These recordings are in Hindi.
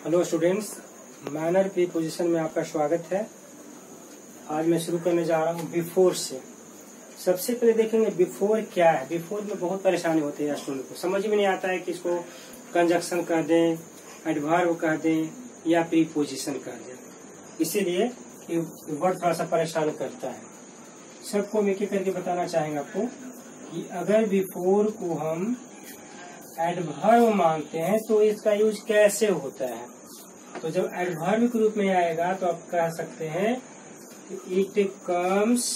हेलो स्टूडेंट्स, मैनर प्रीपोजिशन में आपका स्वागत है। आज मैं शुरू करने जा रहा हूँ बिफोर से। सबसे पहले देखेंगे बिफोर क्या है। बिफोर में बहुत परेशानी होती है स्टूडेंट को, समझ में नहीं आता है कि इसको कंजक्शन कह दें, एडवर्ब कह दें या प्रीपोजिशन कह दें। इसीलिए ये वर्ड थोड़ा सा परेशान करता है। सबको हम एक एक करके बताना चाहेंगे आपको कि अगर बिफोर को हम एडवर्ब मानते हैं तो इसका यूज कैसे होता है। तो जब एडवर्ब के रूप में आएगा तो आप कह सकते हैं कि it comes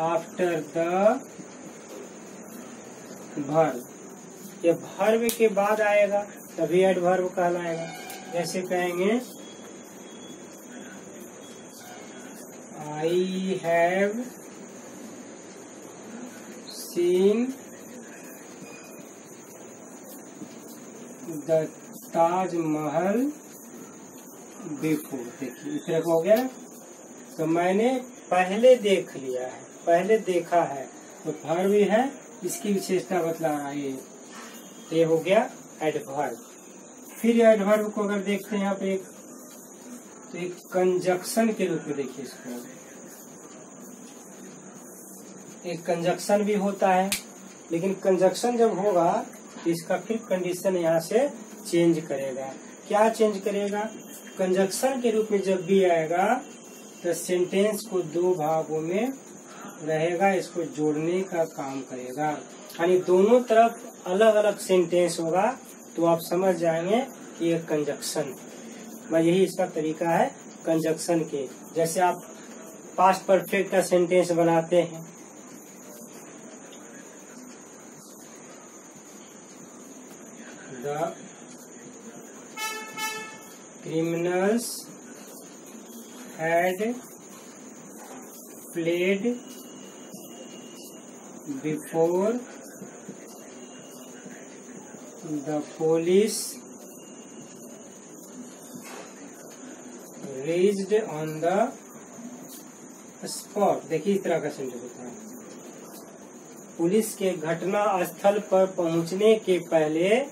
after the verb. ये वर्ब के बाद आएगा तभी एडवर्ब कहलाएगा। जैसे कहेंगे I have seen the Taj Mahal before. देखिए इस तरह हो गया, तो मैंने पहले देख लिया है, पहले देखा है, तो वर्ब भी है, इसकी विशेषता बतला रहा है। तो ये हो गया एडवर्ब। फिर एडवर्ब को अगर देखते हैं आप तो एक कंजक्शन के रूप में देखिए इसको। एक कंजक्शन भी होता है, लेकिन कंजक्शन जब होगा तो इसका फिर कंडीशन यहाँ से चेंज करेगा। क्या चेंज करेगा? कंजक्शन के रूप में जब भी आएगा तो सेंटेंस को दो भागों में रहेगा, इसको जोड़ने का काम करेगा। यानी दोनों तरफ अलग अलग सेंटेंस होगा तो आप समझ जाएंगे कि ये कंजक्शन है। यही इसका तरीका है कंजक्शन के। जैसे आप पास्ट परफेक्ट का सेंटेंस बनाते हैं, The criminals had fled before the police reached on the spot। देखिए इस तरह का सेंटेंस होता है, पुलिस के घटना स्थल पर पहुंचने के पहले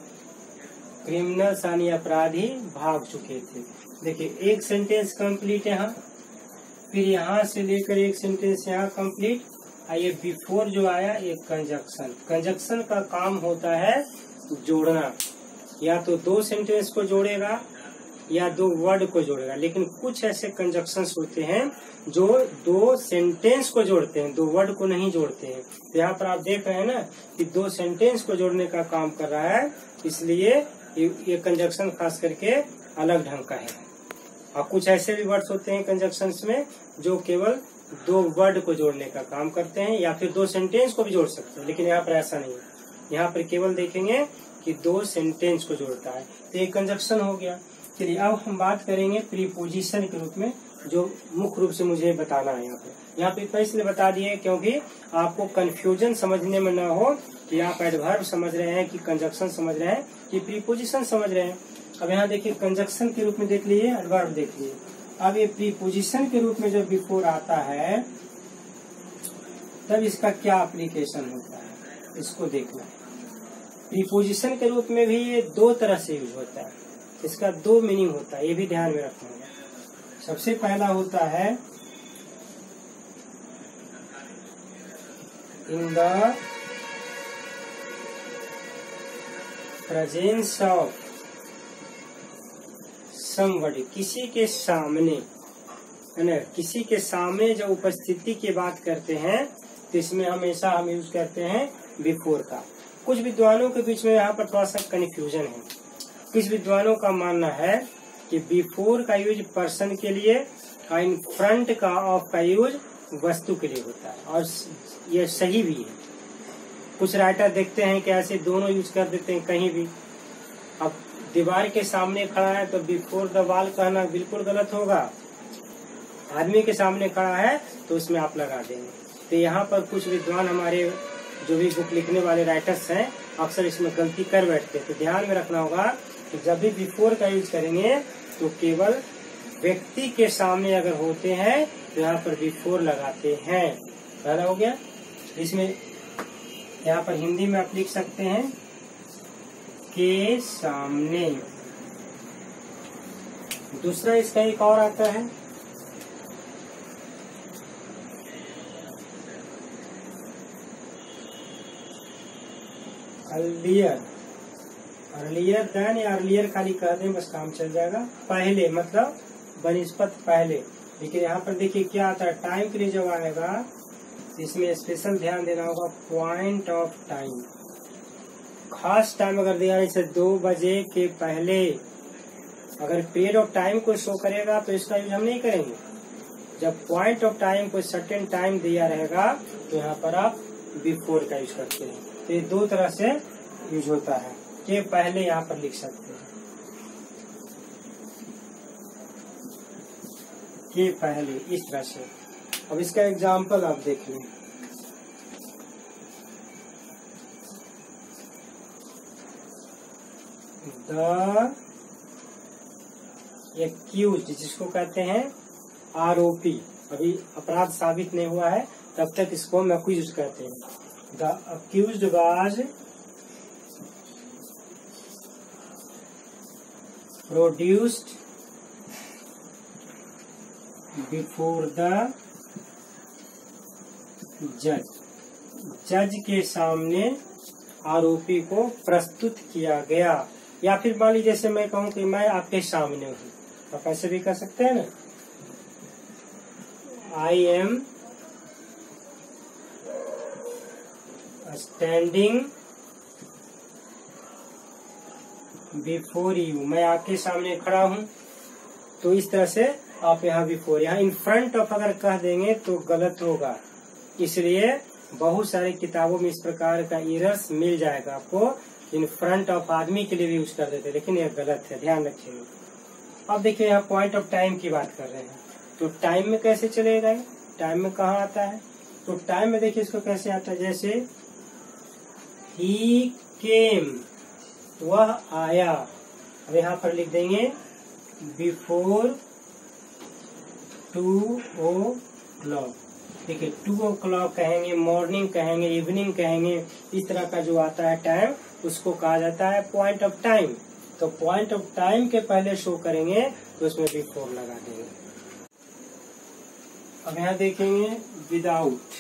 क्रिमिनल्स यानी अपराधी भाग चुके थे। देखिए एक सेंटेंस कंप्लीट यहाँ, फिर यहाँ से लेकर एक सेंटेंस यहाँ कंप्लीट। ये बिफोर जो आया एक कंजक्शन। कंजक्शन का काम होता है जोड़ना, या तो दो सेंटेंस को जोड़ेगा या दो वर्ड को जोड़ेगा। लेकिन कुछ ऐसे कंजक्शंस होते हैं जो दो सेंटेंस को जोड़ते हैं, दो वर्ड को नहीं जोड़ते हैं। तो यहाँ पर आप देख रहे हैं ना कि दो सेंटेंस को जोड़ने का काम कर रहा है, इसलिए ये कंजक्शन खास करके अलग ढंग का है। और कुछ ऐसे भी वर्ड्स होते हैं कंजक्शंस में जो केवल दो वर्ड को जोड़ने का काम करते हैं, या फिर दो सेंटेंस को भी जोड़ सकते हैं। लेकिन यहाँ पर ऐसा नहीं है, यहाँ पर केवल देखेंगे कि दो सेंटेंस को जोड़ता है, तो ये कंजक्शन हो गया। चलिए अब हम बात करेंगे प्रीपोजिशन के रूप में, जो मुख्य रूप से मुझे बताना है। यहाँ पे इसलिए बता दिए क्योंकि आपको कंफ्यूजन समझने में न हो कि आप एडवर्ब समझ रहे हैं कि कंजक्शन समझ रहे हैं कि प्रीपोजिशन समझ रहे हैं। अब यहाँ देखिए कंजक्शन के रूप में देख लीजिए, एडवर्ब देख लीजिए। अब ये प्रीपोजिशन के रूप में जब बिफोर आता है तब इसका क्या एप्लीकेशन होता है, इसको देखना है। प्रीपोजिशन के रूप में भी ये दो तरह से यूज होता है, इसका दो मीनिंग होता है, ये भी ध्यान में रखना होगा। सबसे पहला होता है in the presence of somebody, किसी के सामने, है ना, किसी के सामने जब उपस्थिति की बात करते हैं तो इसमें हमेशा हम यूज करते हैं बिफोर का। कुछ विद्वानों के बीच में यहाँ पर थोड़ा सा कंफ्यूजन है। कुछ विद्वानों का मानना है कि बिफोर का यूज पर्सन के लिए और इन फ्रंट का ऑफ का यूज वस्तु के लिए होता है, और ये सही भी है। कुछ राइटर देखते हैं कि ऐसे दोनों यूज कर देते हैं कहीं भी। अब दीवार के सामने खड़ा है तो बिफोर द वॉल कहना बिल्कुल गलत होगा। आदमी के सामने खड़ा है तो उसमें आप लगा देंगे। तो यहाँ पर कुछ विद्वान हमारे जो भी बुक लिखने वाले राइटर्स हैं अक्सर इसमें गलती कर बैठते हैं। तो ध्यान में रखना होगा कि जब भी बिफोर का यूज करेंगे तो केवल व्यक्ति के सामने अगर होते हैं तो यहाँ पर बिफोर लगाते हैं। पहला हो गया। इसमें यहाँ पर हिंदी में आप लिख सकते हैं के सामने। दूसरा इसका एक और आता है, अर्लियर। अर्लियर देन या अर्लियर खाली कह दें बस काम चल जाएगा। पहले मतलब बनिस्पत पहले। लेकिन यहाँ पर देखिए क्या आता है, टाइम के लिए जब आएगा इसमें स्पेशल ध्यान देना होगा पॉइंट ऑफ टाइम। खास टाइम अगर दिया जैसे 2 बजे के पहले, अगर पीरियड ऑफ टाइम को शो करेगा तो इसका यूज हम नहीं करेंगे। जब पॉइंट ऑफ टाइम को सर्टेन टाइम दिया रहेगा तो यहाँ पर आप बिफोर का यूज करते हैं। तो ये 2 तरह से यूज होता है, के पहले यहाँ पर लिख सकते हैं, के पहले इस तरह से। अब इसका एग्जाम्पल आप देख लें। द एक्यूज्ड, जिसको कहते हैं आरोपी, अभी अपराध साबित नहीं हुआ है तब तक इसको हम एक्यूज्ड कहते हैं। The accused was produced before the जज। जज के सामने आरोपी को प्रस्तुत किया गया। या फिर मान लीजिए जैसे मैं कहूँ कि मैं आपके सामने हूँ, आप ऐसे भी कर सकते हैं ना, I am standing before you, मैं आपके सामने खड़ा हूँ। तो इस तरह से आप यहाँ बिफोर, यहाँ इन फ्रंट ऑफ अगर कह देंगे तो गलत होगा, इसलिए बहुत सारी किताबों में इस प्रकार का एरर्स मिल जाएगा आपको। इन फ्रंट ऑफ आदमी के लिए भी यूज कर देते, लेकिन यह गलत है, ध्यान रखिएगा। अब देखिए यहाँ पॉइंट ऑफ टाइम की बात कर रहे हैं, तो टाइम में कैसे चलेगा, टाइम में कहाँ आता है, तो टाइम में देखिए इसको कैसे आता है, जैसे ही केम, वह आया। अब यहाँ पर लिख देंगे बिफोर 2 o'clock। देखिए 2 o'clock कहेंगे, मॉर्निंग कहेंगे, इवनिंग कहेंगे, इस तरह का जो आता है टाइम उसको कहा जाता है पॉइंट ऑफ टाइम। तो पॉइंट ऑफ टाइम के पहले शो करेंगे तो उसमें बिफोर लगा देंगे। अब यहाँ देखेंगे विदाउट।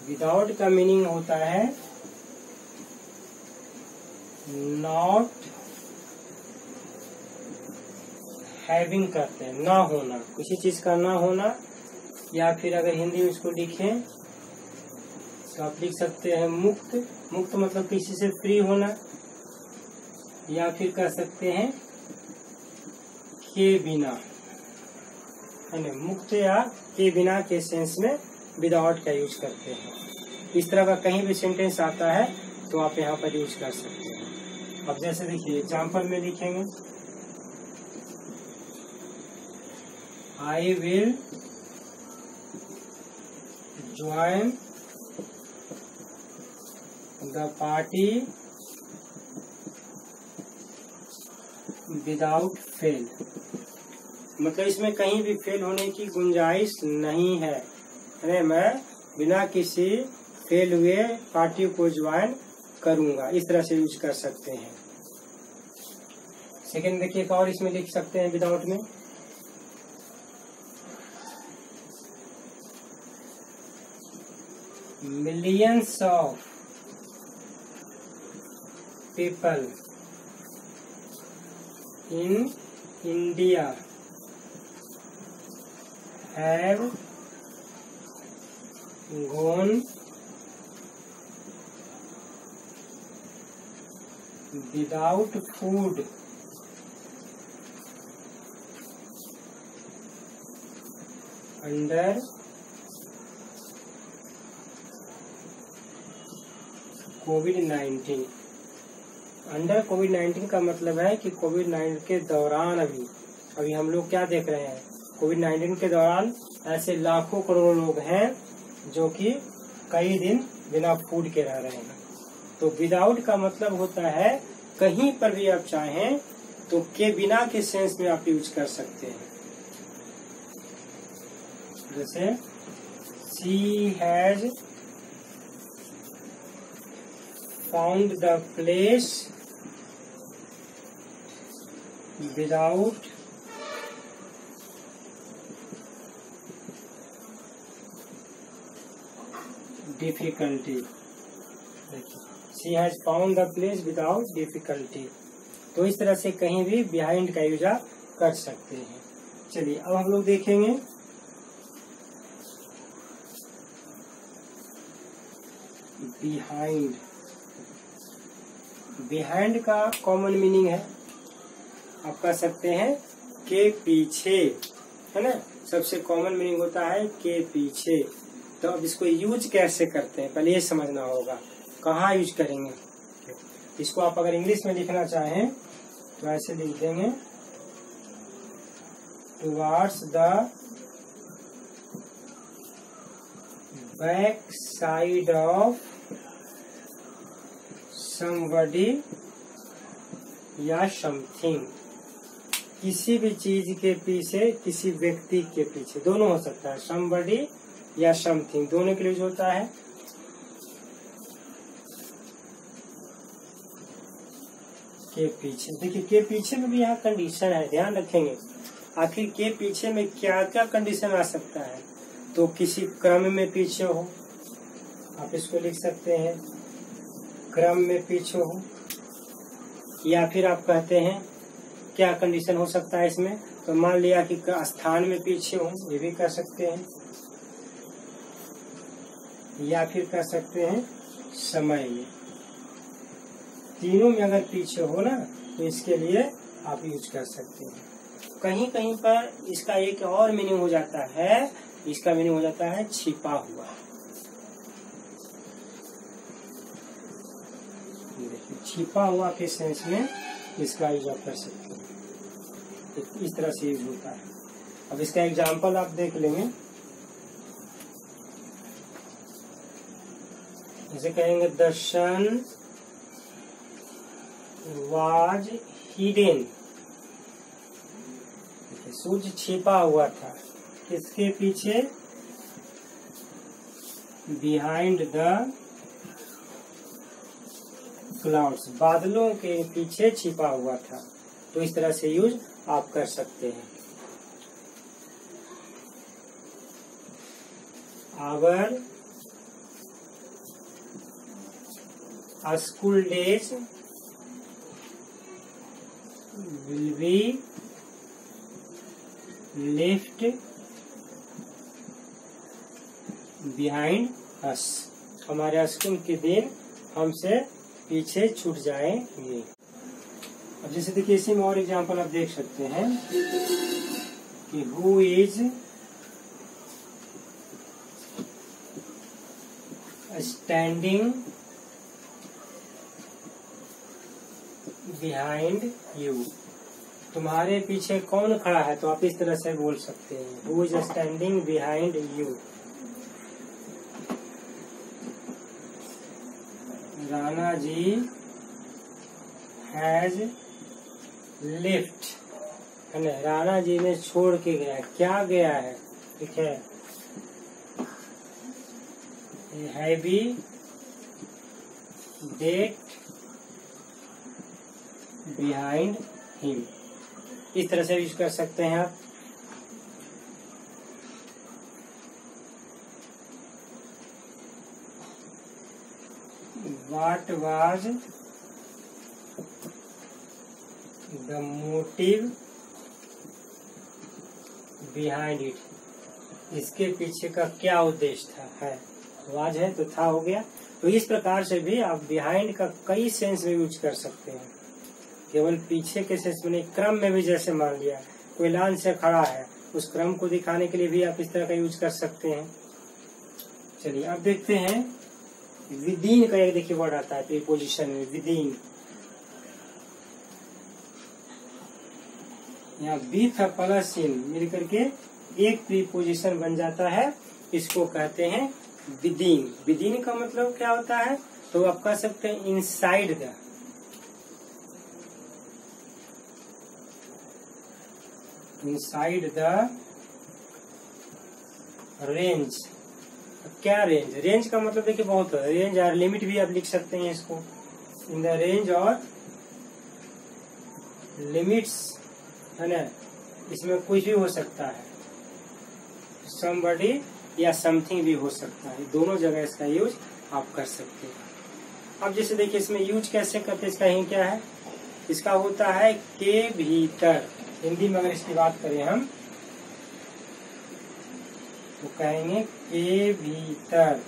विदाउट का मीनिंग होता है नॉट हैविंग करते हैं, ना होना, किसी चीज का ना होना। या फिर अगर हिंदी में इसको लिखें तो आप लिख सकते हैं मुक्त। मुक्त मतलब किसी से फ्री होना। या फिर कह सकते हैं के बिना, है ना, मुक्त या के बिना के सेंस में विदाउट का यूज करते हैं। इस तरह का कहीं भी सेंटेंस आता है तो आप यहाँ पर यूज कर सकते हैं। अब जैसे देखिए एग्जाम्पल में लिखेंगे I will join the party without fail. मतलब इसमें कहीं भी फेल होने की गुंजाइश नहीं है, अरे मैं बिना किसी फेल हुए पार्टी को ज्वाइन करूंगा। इस तरह से यूज कर सकते हैं। सेकेंड देखिए एक और इसमें लिख सकते हैं विदाउट में, millions of people in India have gone without food under covid. Under कोविड-19 का मतलब है कि कोविड-19 के दौरान अभी हम लोग क्या देख रहे हैं, कोविड-19 के दौरान ऐसे लाखों करोड़ों लोग हैं जो कि कई दिन बिना फूड के रह रहे हैं। तो विदाउट का मतलब होता है कहीं पर भी आप चाहें तो के बिना के सेंस में आप यूज कर सकते हैं। जैसे she has found the place without difficulty. She has found the place without difficulty. तो इस तरह से कहीं भी behind का यूज आप कर सकते हैं। चलिए अब हम लोग देखेंगे behind। behind का कॉमन मीनिंग है, आप कह सकते हैं के पीछे, है ना। सबसे कॉमन मीनिंग होता है के पीछे। तो अब इसको यूज कैसे करते हैं पहले ये समझना होगा, कहाँ यूज करेंगे। इसको आप अगर इंग्लिश में लिखना चाहें तो ऐसे लिख देंगे towards the back side of somebody या समथिंग। किसी भी चीज के पीछे, किसी व्यक्ति के पीछे, दोनों हो सकता है, समबडी या समथिंग, दोनों के लिए होता है। के पीछे, देखिए के पीछे में भी यहाँ कंडीशन है, ध्यान रखेंगे। आखिर के पीछे में क्या क्या कंडीशन आ सकता है। तो किसी क्रम में पीछे हो, आप इसको लिख सकते हैं क्रम में पीछे हो। या फिर आप कहते हैं क्या कंडीशन हो सकता है इसमें, तो मान लिया कि स्थान में पीछे हो, ये भी कर सकते हैं। या फिर कह सकते हैं समय में। तीनों में अगर पीछे हो ना तो इसके लिए आप यूज कर सकते हैं। कहीं कहीं पर इसका एक और मीनिंग हो जाता है, इसका मीनिंग हो जाता है छिपा हुआ। छिपा हुआ के सेंस में इसका यूज आप कर सकते हैं। इस तरह से यूज होता है। अब इसका एग्जाम्पल आप देख लेंगे, जैसे कहेंगे द सन वाज हिडन। सूर्य छिपा हुआ था, किसके पीछे, बिहाइंड द क्लाउड्स, बादलों के पीछे छिपा हुआ था। तो इस तरह से यूज आप कर सकते हैं। Our school days will be left behind us। हमारे स्कूल के दिन हमसे पीछे छूट जाएंगे। अब जैसे देखिए इसी में और एग्जांपल आप देख सकते हैं कि who is standing behind you, तुम्हारे पीछे कौन खड़ा है। तो आप इस तरह से बोल सकते हैं who is standing behind you. Rana ji has left, है ना, राणा जी ने छोड़ के गया, क्या गया है, ठीक है, हैवी डेट बिहाइंड हिम। इस तरह से यूज कर सकते हैं आप। What was the motive behind it? इसके पीछे का क्या उद्देश्य था, है, वाज है तो था हो गया। तो इस प्रकार से भी आप बिहाइंड का कई सेंस में यूज कर सकते हैं। केवल पीछे के सेंस में नहीं, क्रम में भी, जैसे मान लिया कोई लाइन से खड़ा है, उस क्रम को दिखाने के लिए भी आप इस तरह का यूज कर सकते हैं। चलिए अब देखते हैं विदिन का एक देखिए वर्ड आता है प्रीपोजिशन में, विदिन। यहाँ विथ प्लस इन मिल करके एक प्रीपोजिशन बन जाता है, इसको कहते हैं विदिन। विदिन का मतलब क्या होता है, तो आप कह सकते हैं inside the, inside the range. क्या रेंज, रेंज का मतलब देखिए बहुत है, रेंज और लिमिट भी आप लिख सकते हैं इसको। इन द रेंज और लिमिट्स, है ना, इसमें कुछ भी हो सकता है, समबडी या समथिंग भी हो सकता है, दोनों जगह इसका यूज आप कर सकते हैं। अब जैसे देखिए इसमें यूज कैसे करते हैं, इसका ही क्या है, इसका होता है के भीतर। हिंदी में अगर इसकी बात करें हम तो कहेंगे के भीतर,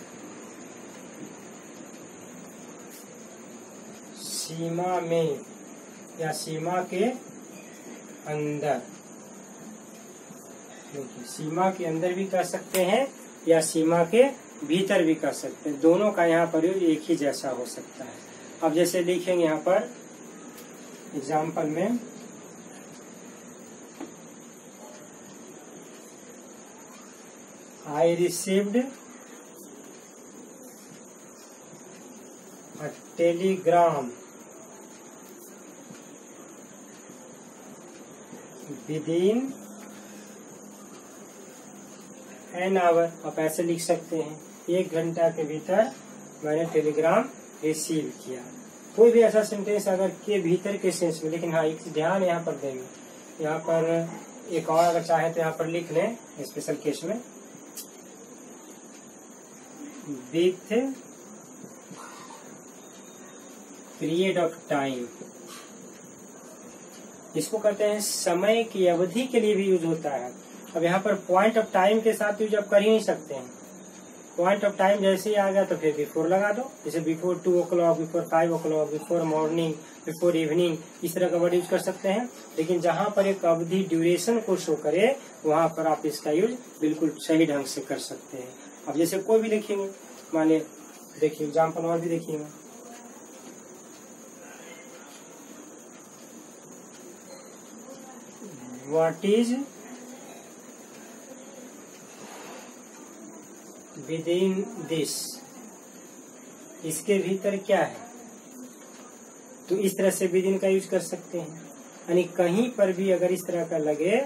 सीमा में या सीमा के अंदर। देखिए सीमा के अंदर भी कर सकते हैं या सीमा के भीतर भी कर सकते हैं, दोनों का यहाँ पर यूज एक ही जैसा हो सकता है। अब जैसे लिखेंगे यहाँ पर एग्जाम्पल में, I received a telegram within an hour। आप ऐसे लिख सकते हैं, 1 घंटा के भीतर मैंने टेलीग्राम रिसीव किया। कोई भी ऐसा सेंटेंस अगर के भीतर के सेंस में, लेकिन हाँ एक ध्यान यहाँ पर देंगे, यहाँ पर एक और अगर चाहे तो यहाँ पर लिख लें स्पेशल केस में, विथ पीरियड ऑफ टाइम। इसको कहते हैं समय की अवधि के लिए भी यूज होता है। अब यहाँ पर पॉइंट ऑफ टाइम के साथ यूज आप कर ही नहीं सकते हैं। पॉइंट ऑफ टाइम जैसे ही आ गया तो फिर बिफोर लगा दो, जैसे before 2 o'clock, before 5 o'clock, before morning, before evening, इस तरह का वर्ड यूज कर सकते हैं। लेकिन जहाँ पर एक अवधि ड्यूरेशन को शो करे वहां पर आप इसका यूज बिल्कुल सही ढंग से कर सकते हैं। अब जैसे कोई भी लिखेंगे, मान लिया देखिए एग्जाम्पल और भी देखिएगा, what is with in this, इसके भीतर क्या है, तो इस तरह से विद इन का यूज कर सकते हैं। यानी कहीं पर भी अगर इस तरह का लगे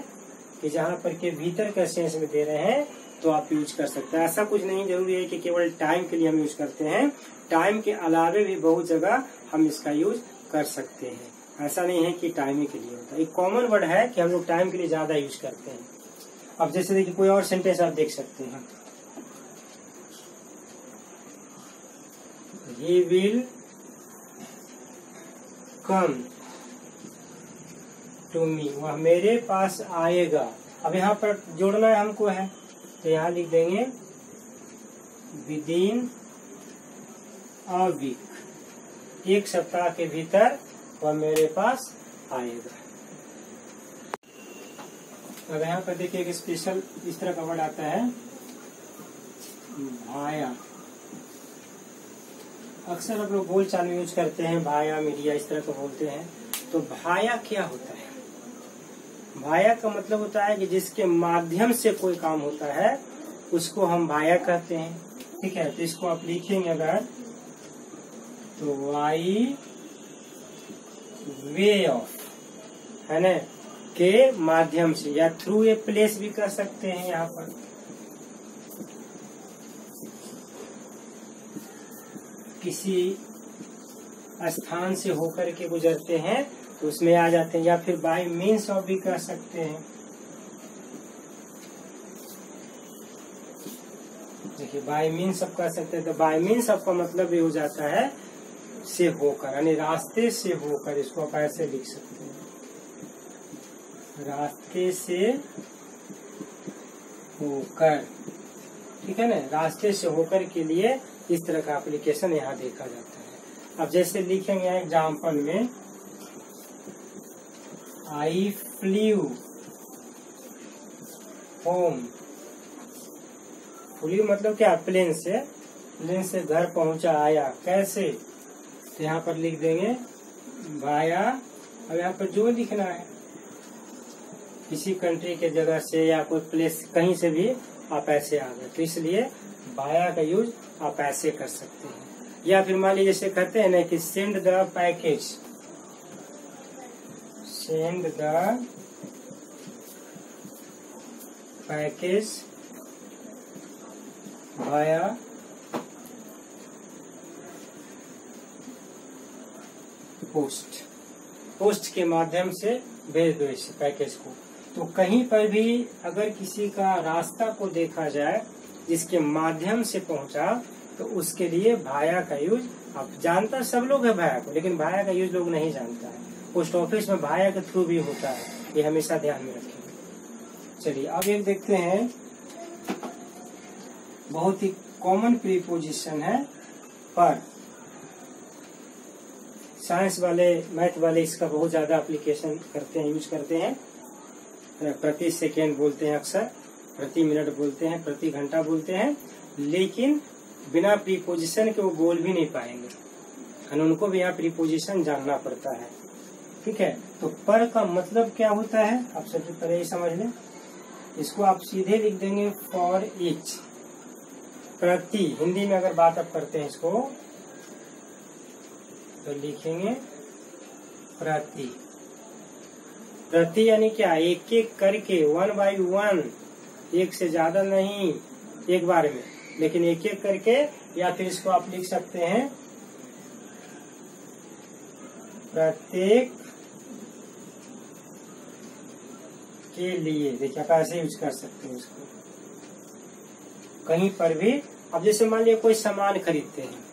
कि जहां पर के भीतर का सेंस में दे रहे हैं तो आप यूज कर सकते हैं। ऐसा कुछ नहीं जरूरी है कि केवल टाइम के लिए हम यूज करते हैं, टाइम के अलावे भी बहुत जगह हम इसका यूज कर सकते हैं। ऐसा नहीं है कि टाइम ही के लिए होता है। एक कॉमन वर्ड है कि हम लोग टाइम के लिए ज्यादा यूज करते हैं। अब जैसे देखिए कोई और सेंटेंस आप देख सकते हैं, He will come to me, वह मेरे पास आएगा। अब यहाँ पर जोड़ना है हमको है तो यहाँ लिख देंगे विदिन अ वीक, 1 सप्ताह के भीतर वह मेरे पास आएगा। अब यहाँ पर देखिए एक स्पेशल इस तरह का वर्ड आता है भाया। अक्सर आप लोग बोल चाल में यूज करते हैं भाया, मीडिया इस तरह का बोलते हैं। तो भाया क्या होता है? भाया का मतलब होता है कि जिसके माध्यम से कोई काम होता है उसको हम भाया कहते हैं। ठीक है, तो इसको आप लिखेंगे अगर तो वाई वे ऑफ, है ना, के माध्यम से, या थ्रू ए प्लेस भी कर सकते हैं। यहाँ पर किसी स्थान से होकर के गुजरते हैं तो उसमें आ जाते हैं, या फिर बाय मीन्स ऑफ भी कर सकते हैं। देखिए बाय मीन्स ऑफ कर सकते हैं, तो बाय मीन्स ऑफ का मतलब भी हो जाता है से होकर, यानी रास्ते से होकर। इसको आप ऐसे लिख सकते हैं, रास्ते से होकर। ठीक है ना, रास्ते से होकर के लिए इस तरह का एप्लीकेशन यहाँ देखा जाता है। अब जैसे लिखेंगे एग्जाम्पल में आई फ्ल्यू होम। फ्ल्यू मतलब क्या? प्लेन से, प्लेन से घर पहुंचा, आया। कैसे? तो यहाँ पर लिख देंगे भाया। अब यहाँ पर जो लिखना है, किसी कंट्री के जगह से या कोई प्लेस कहीं से भी आप ऐसे आ गए, तो इसलिए भाया का यूज आप ऐसे कर सकते हैं। या फिर मान लीजिए जैसे कहते हैं ना कि send the package, send the package Bhaya post के माध्यम से भेज दो इस पैकेज को। तो कहीं पर भी अगर किसी का रास्ता को देखा जाए जिसके माध्यम से पहुंचा, तो उसके लिए भाया का यूज, आप जानता सब लोग है भाया को, लेकिन भाया का यूज लोग नहीं जानता है। पोस्ट ऑफिस में भाया के थ्रू भी होता है, ये हमेशा ध्यान में रखेंगे। चलिए अब एक देखते हैं, बहुत ही कॉमन प्रीपोजिशन है पर। साइंस वाले, मैथ वाले इसका बहुत ज्यादा एप्लीकेशन करते हैं, यूज करते हैं। प्रति सेकेंड बोलते हैं अक्सर, प्रति मिनट बोलते हैं, प्रति घंटा बोलते हैं, लेकिन बिना प्रीपोजिशन के वो बोल भी नहीं पाएंगे, उनको भी यहाँ प्रीपोजिशन जानना पड़ता है। ठीक है, तो पर का मतलब क्या होता है आप सबसे पहले ये समझ लें। इसको आप सीधे लिख देंगे फॉर ईच, प्रति। हिंदी में अगर बात आप करते हैं इसको तो लिखेंगे प्रति। प्रति यानी क्या, एक एक करके, 1 by 1, एक से ज्यादा नहीं एक बार में, लेकिन एक एक करके। या फिर इसको आप लिख सकते हैं प्रत्येक के लिए। देखिए आप ऐसे यूज कर सकते हैं इसको कहीं पर भी। अब जैसे मान लिया कोई सामान खरीदते हैं,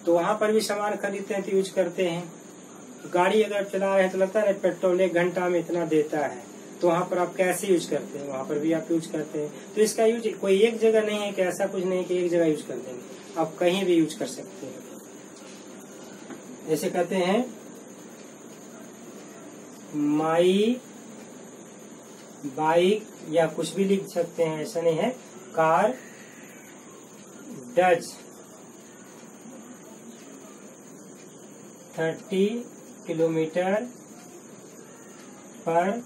तो वहां पर भी सामान खरीदते हैं तो यूज करते हैं। गाड़ी अगर चला रहे हैं तो लगता है पेट्रोल 1 घंटा में इतना देता है, तो वहां पर आप कैसे यूज करते हैं, वहां पर भी आप यूज करते हैं। तो इसका यूज कोई एक जगह नहीं है कि ऐसा कुछ नहीं कि एक जगह यूज कर देंगे, आप कहीं भी यूज कर सकते हैं। जैसे कहते हैं माई बाइक, या कुछ भी लिख सकते हैं, ऐसा नहीं है। कार डज 30 किलोमीटर पर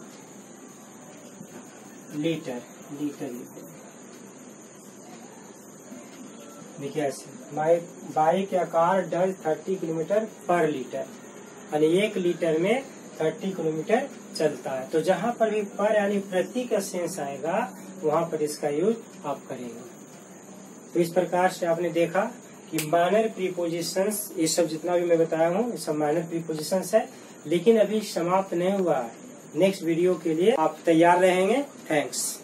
लीटर। देखिए ऐसे, माई बाइक या कार डज 30 किलोमीटर पर लीटर, यानी 1 लीटर में 30 किलोमीटर चलता है। तो जहां पर भी पर यानी प्रति का सेंस आएगा, वहां पर इसका यूज आप करेंगे। तो इस प्रकार से आपने देखा कि माइनर प्रीपोजिशंस, ये सब जितना भी मैं बताया हूँ ये सब माइनर प्रीपोजिशंस है, लेकिन अभी समाप्त नहीं हुआ है। नेक्स्ट वीडियो के लिए आप तैयार रहेंगे। थैंक्स।